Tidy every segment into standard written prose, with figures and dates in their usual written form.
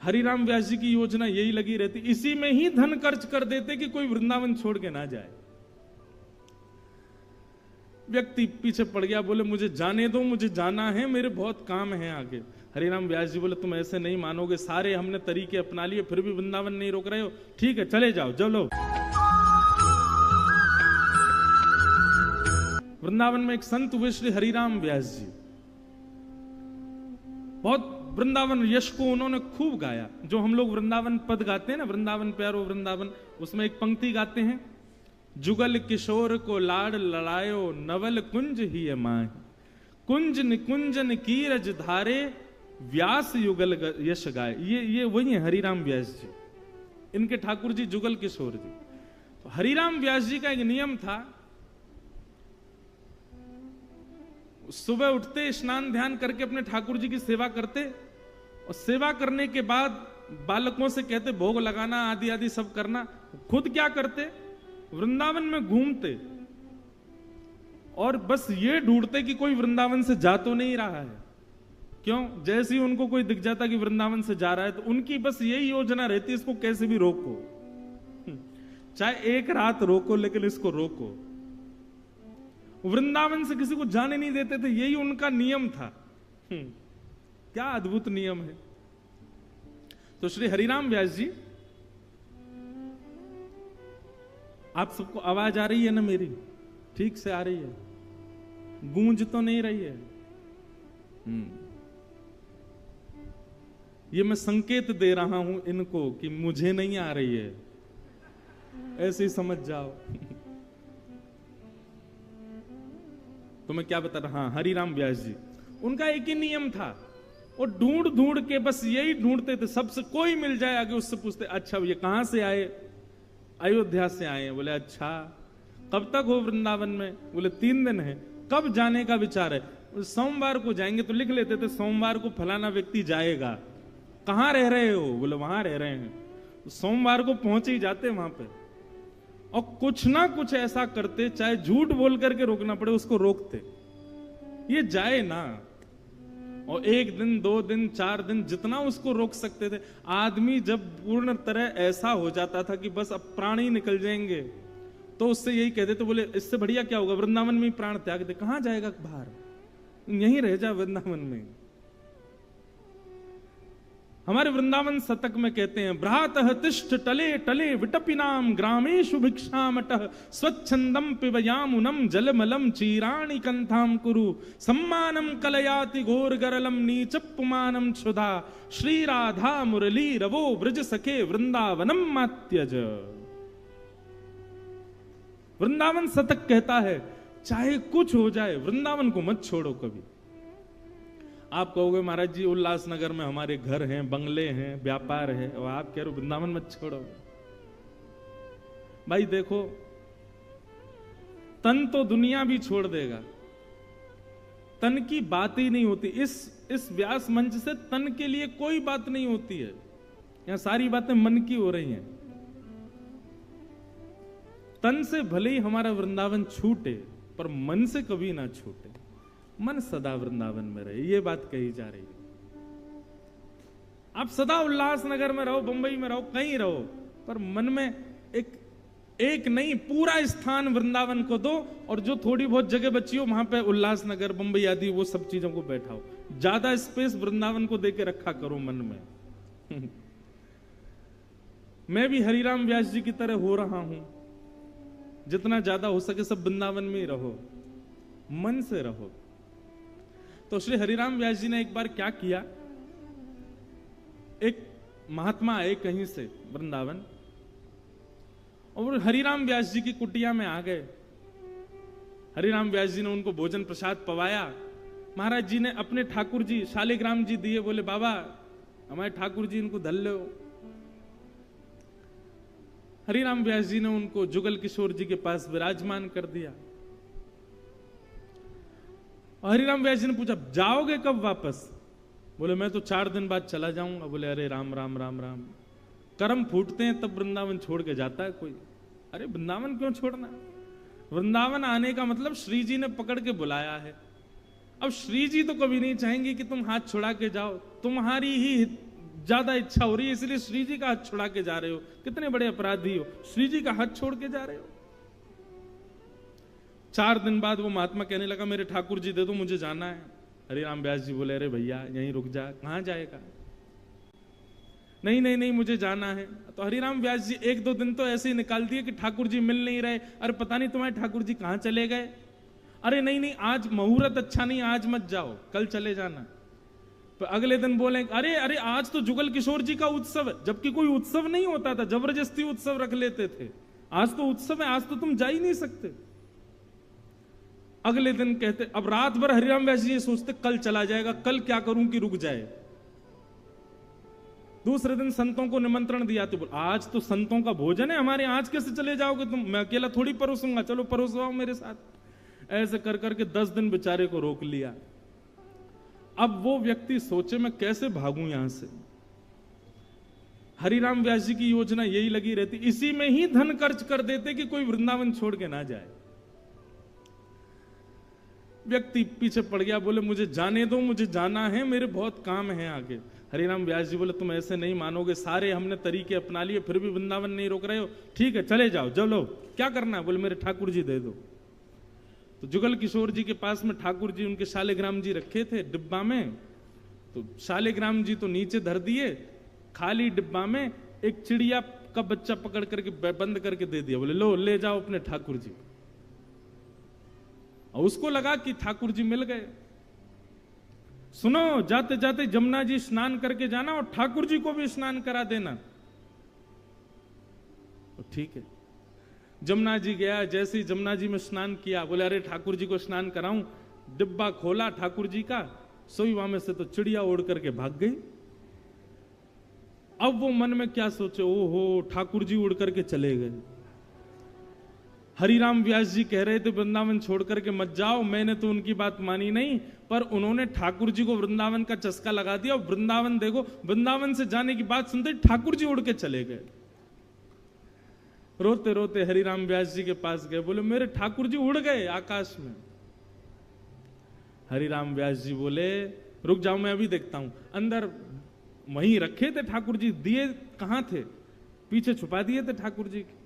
हरिराम व्यास जी की योजना यही लगी रहती, इसी में ही धन खर्च कर देते कि कोई वृंदावन छोड़ के ना जाए। व्यक्ति पीछे पड़ गया, बोले मुझे जाने दो, मुझे जाना है, मेरे बहुत काम है आगे। हरिराम व्यास जी बोले तुम ऐसे नहीं मानोगे, सारे हमने तरीके अपना लिए, फिर भी वृंदावन नहीं रोक रहे हो, ठीक है चले जाओ, चलो। वृंदावन में एक संत हुए श्री हरिराम व्यास जी, बहुत वृंदावन यश को उन्होंने खूब गाया। जो हम लोग वृंदावन पद गाते हैं ना, वृंदावन प्यारो वृंदावन, उसमें एक पंक्ति गाते हैं, जुगल किशोर को लाड लड़ायो, नवल कुंज ही माय, कुंज निकुंजन कीरज धारे, व्यास युगल यश गाय। ये वही है हरिराम व्यास जी, इनके ठाकुर जी जुगल किशोर जी। तो हरिराम व्यास जी का एक नियम था, सुबह उठते स्नान ध्यान करके अपने ठाकुर जी की सेवा करते, और सेवा करने के बाद बालकों से कहते भोग लगाना आदि आदि सब करना। खुद क्या करते, वृंदावन में घूमते और बस ये ढूंढते कि कोई वृंदावन से जा तो नहीं रहा है। क्यों? जैसे ही उनको कोई दिख जाता कि वृंदावन से जा रहा है, तो उनकी बस यही योजना रहती, इसको कैसे भी रोको, चाहे एक रात रोको, लेकिन इसको रोको। वृंदावन से किसी को जाने नहीं देते थे, यही उनका नियम था। क्या अद्भुत नियम है। तो श्री हरिराम व्यास जी, आप सबको आवाज आ रही है ना मेरी? ठीक से आ रही है? गूंज तो नहीं रही है? ये मैं संकेत दे रहा हूं इनको कि मुझे नहीं आ रही है, ऐसे ही समझ जाओ। तो मैं क्या बता रहा, हाँ, हरिराम व्यास जी, उनका एक ही नियम था, वो ढूंढ ढूंढ के बस यही ढूंढते थे, सबसे कोई मिल जाए आगे उससे पूछते, अच्छा ये कहां से आए? अयोध्या से आए। बोले अच्छा, कब तक हो वृंदावन में? बोले 3 दिन है। कब जाने का विचार है? सोमवार को जाएंगे। तो लिख लेते थे सोमवार को फलाना व्यक्ति जाएगा। कहां रह रहे हो? बोले वहां रह रहे हैं। तो सोमवार को पहुंचे ही जाते वहां पे, और कुछ ना कुछ ऐसा करते, चाहे झूठ बोल करके रोकना पड़े उसको रोकते, ये जाए ना। और 1 दिन 2 दिन 4 दिन जितना उसको रोक सकते थे। आदमी जब पूर्ण तरह ऐसा हो जाता था कि बस अब प्राण ही निकल जाएंगे, तो उससे यही कहते थे, बोले इससे बढ़िया क्या होगा, वृंदावन में ही प्राण त्याग दे। कहां जाएगा बाहर, यहीं रह जा वृंदावन में। हमारे वृंदावन शतक में कहते हैं, भ्रातः तिष्ठ टले टले विटपिनाम ग्रामेषु भिक्षामटः, स्वच्छंदम पिबयामुनम जलमलम चीराणि कंथाम कुरु, सम्मानम कलयाति घोर गरलम नीचपुमानम क्षुधा, श्री राधा मुरली रवो ब्रज सखे वृंदावनम मात्यज। वृंदावन शतक कहता है, चाहे कुछ हो जाए वृंदावन को मत छोड़ो कभी। आप कहोगे महाराज जी उल्लासनगर में हमारे घर हैं, बंगले हैं, व्यापार है, और आप कह रहे हो वृंदावन मत छोड़ो। भाई देखो, तन तो दुनिया भी छोड़ देगा, तन की बात ही नहीं होती। इस व्यास मंच से तन के लिए कोई बात नहीं होती है। यहां सारी बातें मन की हो रही हैं। तन से भले ही हमारा वृंदावन छूटे, पर मन से कभी ना छूटे। मन सदा वृंदावन में रहे, ये बात कही जा रही है। आप सदा उल्लासनगर में रहो, बंबई में रहो, कहीं रहो, पर मन में एक नहीं, पूरा स्थान वृंदावन को दो, और जो थोड़ी बहुत जगह बची हो वहां पे उल्लासनगर, बंबई आदि वो सब चीजों को बैठाओ। ज्यादा स्पेस वृंदावन को देके रखा करो मन में। मैं भी हरिराम व्यास जी की तरह हो रहा हूं। जितना ज्यादा हो सके सब वृंदावन में ही रहो, मन से रहो। तो श्री हरिराम व्यास जी ने एक बार क्या किया, एक महात्मा आए कहीं से वृंदावन, और हरिराम व्यास जी की कुटिया में आ गए। हरिराम व्यास जी ने उनको भोजन प्रसाद पवाया। महाराज जी ने अपने ठाकुर जी शालिग्राम जी दिए, बोले बाबा हमारे ठाकुर जी इनको धल लो। हरिराम व्यास जी ने उनको जुगल किशोर जी के पास विराजमान कर दिया। हरिराम व्यास जी ने पूछा जाओगे कब वापस? बोले मैं तो 4 दिन बाद चला जाऊंगा। बोले अरे राम राम राम राम, कर्म फूटते हैं तब वृंदावन छोड़ के जाता है कोई। अरे वृंदावन क्यों छोड़ना? वृंदावन आने का मतलब श्री जी ने पकड़ के बुलाया है। अब श्री जी तो कभी नहीं चाहेंगे कि तुम हाथ छुड़ा के जाओ। तुम्हारी ही ज्यादा इच्छा हो रही है, इसलिए श्री जी का हाथ छुड़ा के जा रहे हो। कितने बड़े अपराधी हो, श्री जी का हाथ छोड़ के जा रहे हो। 4 दिन बाद वो महात्मा कहने लगा मेरे ठाकुर जी दे दो, मुझे जाना है। हरिराम व्यास जी बोले अरे भैया यहीं रुक जा। कहां जाएगा? नहीं नहीं नहीं मुझे जाना है। तो हरिराम व्यास जी 1-2 दिन तो ऐसे ही निकाल दिए कि ठाकुर जी मिल नहीं रहे। अरे पता नहीं तुम्हारे ठाकुर जी कहां चले गए। अरे नहीं नहीं आज मुहूर्त अच्छा नहीं, आज मत जाओ, कल चले जाना। तो अगले दिन बोले अरे अरे आज तो जुगल किशोर जी का उत्सव है, जबकि कोई उत्सव नहीं होता था, जबरदस्ती उत्सव रख लेते थे। आज तो उत्सव है, आज तो तुम जा ही नहीं सकते। अगले दिन कहते, अब रात भर हरिराम व्यास जी ये सोचते कल चला जाएगा, कल क्या करूं कि रुक जाए। दूसरे दिन संतों को निमंत्रण दिया तो बोल आज तो संतों का भोजन है हमारे, आज कैसे चले जाओगे तुम, मैं अकेला थोड़ी परोसूंगा, चलो परोसवाओ मेरे साथ। ऐसे कर करके 10 दिन बेचारे को रोक लिया। अब वो व्यक्ति सोचे मैं कैसे भागूं यहां से। हरिराम व्यास जी की योजना यही लगी रहती, इसी में ही धन खर्च कर देते कि कोई वृंदावन छोड़ के ना जाए। व्यक्ति पीछे पड़ गया, बोले मुझे जाने दो, मुझे जाना है, मेरे बहुत काम है आगे। हरिराम व्यास जी बोले तुम ऐसे नहीं मानोगे, सारे हमने तरीके अपना लिए फिर भी वृंदावन नहीं रोक रहे हो, ठीक है चले जाओ, चलो क्या करना है। बोले मेरे ठाकुर जी दे दो। तो जुगल किशोर जी के पास में ठाकुर जी उनके शालिग्राम जी रखे थे डिब्बा में, तो शालिग्राम जी तो नीचे धर दिए, खाली डिब्बा में एक चिड़िया का बच्चा पकड़ करके बंद करके दे दिया। बोले लो ले जाओ अपने ठाकुर जी। और उसको लगा कि ठाकुर जी मिल गए। सुनो जाते जाते जमुना जी स्नान करके जाना और ठाकुर जी को भी स्नान करा देना। ठीक है, जमुना जी गया, जैसे ही जमुना जी में स्नान किया, बोले अरे ठाकुर जी को स्नान कराऊं। डिब्बा खोला ठाकुर जी का, सोई वहां से तो चिड़िया उड़ करके भाग गई। अब वो मन में क्या सोचे, ओहो ठाकुर जी उड़ करके चले गए। हरिराम व्यास जी कह रहे थे वृंदावन छोड़ करके मत जाओ, मैंने तो उनकी बात मानी नहीं, पर उन्होंने ठाकुर जी को वृंदावन का चस्का लगा दिया। और वृंदावन देखो, वृंदावन से जाने की बात सुनते ठाकुर जी उड़ के चले गए। रोते रोते हरिराम व्यास जी के पास गए, बोले मेरे ठाकुर जी उड़ गए आकाश में। हरिराम व्यास जी बोले रुक जाओ मैं अभी देखता हूं। अंदर वहीं रखे थे ठाकुर जी, दिए कहां थे, पीछे छुपा दिए थे ठाकुर जी के।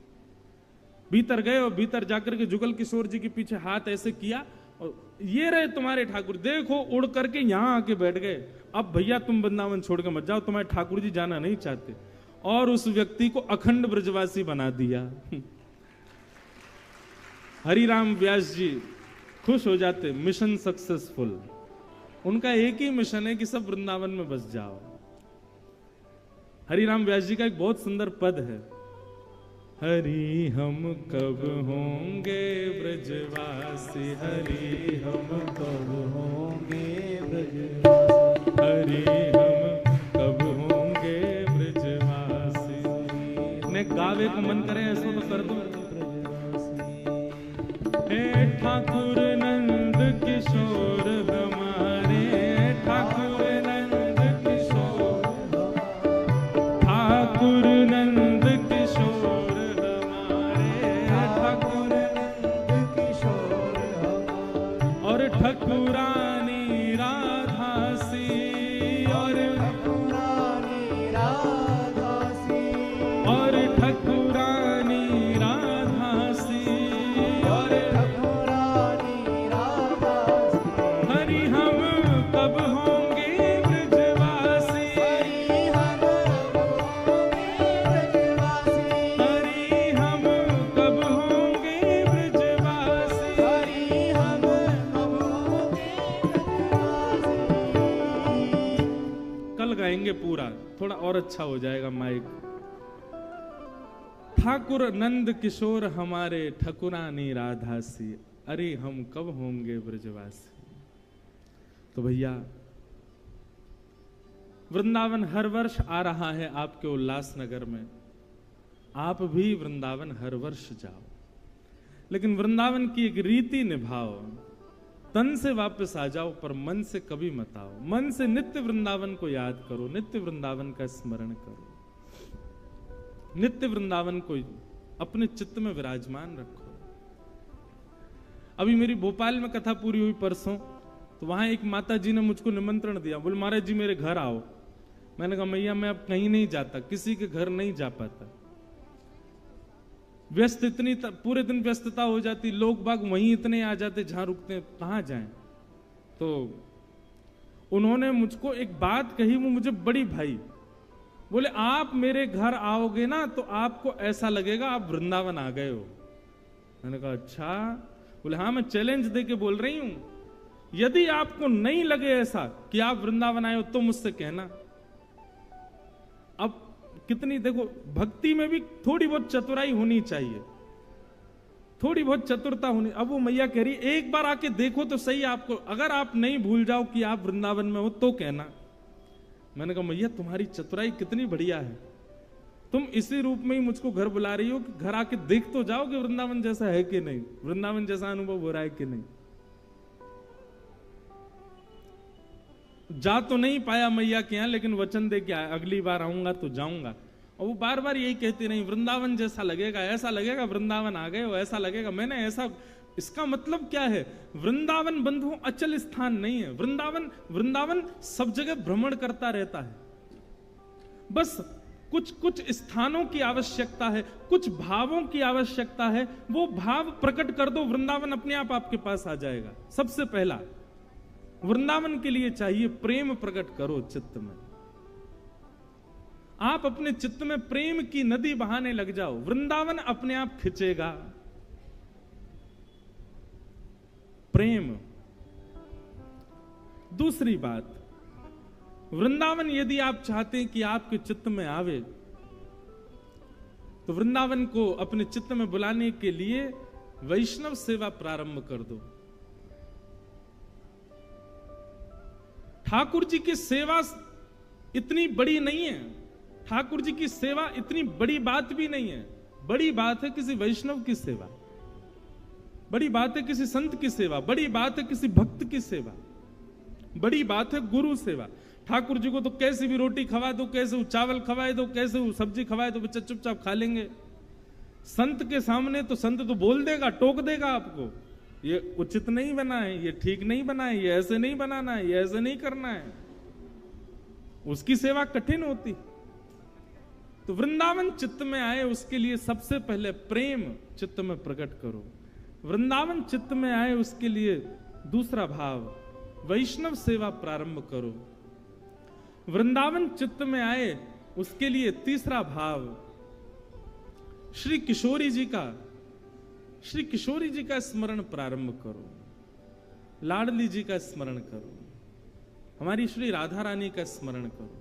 भीतर गए और भीतर जाकर के जुगल किशोर जी के पीछे हाथ ऐसे किया और ये रहे तुम्हारे ठाकुर, देखो उड़ करके यहां आके बैठ गए। अब भैया तुम वृंदावन छोड़ के मत जाओ, तुम्हारे ठाकुर जी जाना नहीं चाहते। और उस व्यक्ति को अखंड ब्रजवासी बना दिया। हरिराम व्यास जी खुश हो जाते, मिशन सक्सेसफुल। उनका एक ही मिशन है कि सब वृंदावन में बस जाओ। हरिराम व्यास जी का एक बहुत सुंदर पद है, हरि हम कब होंगे ब्रजवासी, हरि हम कब होंगे ब्रजवासी, हरि हम कब होंगे ब्रजवासी। ने गावे को मन करे ऐसा तो कर दो। हे ठाकुर नंद किशोर हमारे, ठाकुर नंद किशोर, ठाकुर नंद किशोर हमारे, ठाकुर नंद किशोर हमारे। और ठकुरानी राधासी, और ठकुरानी राधासी, और ठकुरानी राधासी, और ठकुरानी राधासी। हरि हम कब होंगे ब्रजवासी, हरि हम कब होंगे ब्रजवासी, हरि हम कब होंगे ब्रजवासी, हरि हम कब होंगे ब्रजवासी। कल गाएंगे पूरा, थोड़ा और अच्छा हो जाएगा माइक। ठाकुर नंद किशोर हमारे, ठकुरानी राधासी, अरे हम कब होंगे ब्रजवासी। तो भैया वृंदावन हर वर्ष आ रहा है आपके उल्लासनगर में, आप भी वृंदावन हर वर्ष जाओ, लेकिन वृंदावन की एक रीति निभाओ। तन से वापस आ जाओ पर मन से कभी मत आओ। मन से नित्य वृंदावन को याद करो, नित्य वृंदावन का स्मरण करो, नित्य वृंदावन को अपने चित्त में विराजमान रखो। अभी मेरी भोपाल में कथा पूरी हुई परसों, तो वहां एक माता जी ने मुझको निमंत्रण दिया, बोले महाराज जी मेरे घर आओ। मैंने कहा मैया मैं अब कहीं नहीं जाता, किसी के घर नहीं जा पाता, व्यस्त इतनी पूरे दिन व्यस्तता हो जाती, लोग बाग वहीं इतने आ जाते जहां रुकते हैं, कहां जाएं। तो उन्होंने मुझको एक बात कही, वो मुझे बड़ी भाई, बोले आप मेरे घर आओगे ना तो आपको ऐसा लगेगा आप वृंदावन आ गए हो। मैंने कहा अच्छा। बोले हाँ मैं चैलेंज दे के बोल रही हूं, यदि आपको नहीं लगे ऐसा कि आप वृंदावन आए हो तो मुझसे कहना। अब कितनी देखो भक्ति में भी थोड़ी बहुत चतुराई होनी चाहिए, थोड़ी बहुत चतुरता होनी। अब वो मैया कह रही एक बार आके देखो तो सही आपको, अगर आप नहीं भूल जाओ कि आप वृंदावन में हो तो कहना। मैंने कहा मैया तुम्हारी चतुराई कितनी बढ़िया है, तुम इसी रूप में ही मुझको घर बुला रही हो कि घर आके देख तो जाओ कि वृंदावन जैसा है कि नहीं, वृंदावन जैसा अनुभव हो रहा है कि नहीं। जा तो नहीं पाया मैया के यहां, लेकिन वचन दे के आया अगली बार आऊंगा तो जाऊंगा। और वो बार बार यही कहती रही वृंदावन जैसा लगेगा, ऐसा लगेगा वृंदावन आ गए हो, ऐसा लगेगा। मैंने ऐसा, इसका मतलब क्या है, वृंदावन बंधुओं अचल स्थान नहीं है। वृंदावन सब जगह भ्रमण करता रहता है, बस कुछ कुछ स्थानों की आवश्यकता है, कुछ भावों की आवश्यकता है, वो भाव प्रकट कर दो, वृंदावन अपने आप आपके पास आ जाएगा। सबसे पहला वृंदावन के लिए चाहिए प्रेम प्रकट करो चित्त में। आप अपने चित्त में प्रेम की नदी बहाने लग जाओ, वृंदावन अपने आप खिंचेगा। प्रेम। दूसरी बात, वृंदावन यदि आप चाहते हैं कि आपके चित्त में आवे, तो वृंदावन को अपने चित्त में बुलाने के लिए वैष्णव सेवा प्रारंभ कर दो। ठाकुर जी की सेवा इतनी बड़ी नहीं है, ठाकुर जी की सेवा इतनी बड़ी बात भी नहीं है। बड़ी बात है किसी वैष्णव की सेवा, बड़ी बात है किसी संत की सेवा, बड़ी बात है किसी भक्त की सेवा, बड़ी बात है गुरु सेवा। ठाकुर जी को तो कैसी भी रोटी खवा दो, कैसे वो चावल खवाए दो, कैसे वो सब्जी खवाए दो, बच्चा चुपचाप खा लेंगे। संत के सामने तो संत तो बोल देगा, टोक देगा आपको, ये उचित नहीं बना है, ये ठीक नहीं बना है, ये ऐसे नहीं बनाना है, ये ऐसे नहीं करना है। उसकी सेवा कठिन होती। तो वृंदावन चित्त में आए उसके लिए सबसे पहले प्रेम चित्त में प्रकट करो। वृंदावन चित्त में आए उसके लिए दूसरा भाव वैष्णव सेवा प्रारंभ करो। वृंदावन चित्त में आए उसके लिए तीसरा भाव श्री किशोरी जी का स्मरण प्रारंभ करो, लाडली जी का स्मरण करो, हमारी श्री राधा रानी का स्मरण करो।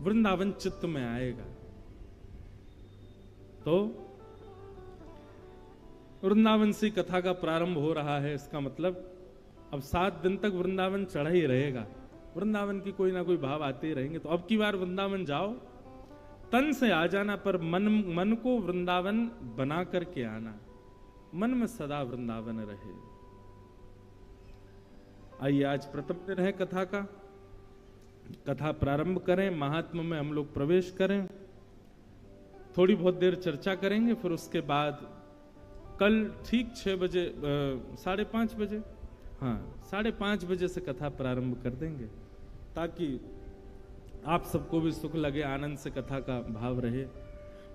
वृंदावन चित्त में आएगा तो वृंदावन से कथा का प्रारंभ हो रहा है, इसका मतलब अब 7 दिन तक वृंदावन चढ़ा ही रहेगा, वृंदावन की कोई ना कोई भाव आते ही रहेंगे। तो अब की बार वृंदावन जाओ, तन से आ जाना, पर मन को वृंदावन बना करके आना, मन में सदा वृंदावन रहे। आइए आज प्रथम दिन है कथा का, कथा प्रारंभ करें, महात्मा में हम लोग प्रवेश करें, थोड़ी बहुत देर चर्चा करेंगे, फिर उसके बाद कल ठीक 6 बजे 5:30 बजे, हाँ 5:30 बजे से कथा प्रारंभ कर देंगे, ताकि आप सबको भी सुख लगे, आनंद से कथा का भाव रहे।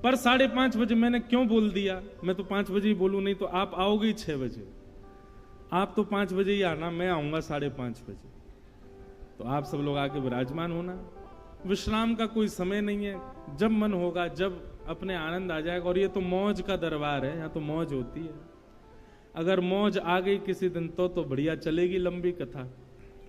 पर 5:30 बजे मैंने क्यों बोल दिया, मैं तो 5 बजे ही बोलूं, नहीं तो आप आओगे ही 6 बजे, आप तो 5 बजे ही आना, मैं आऊंगा 5:30 बजे। तो आप सब लोग आके विराजमान होना। विश्राम का कोई समय नहीं है, जब मन होगा, जब अपने आनंद आ जाएगा। और ये तो मौज का दरबार है, यहाँ तो मौज होती है। अगर मौज आ गई किसी दिन तो बढ़िया चलेगी लंबी कथा।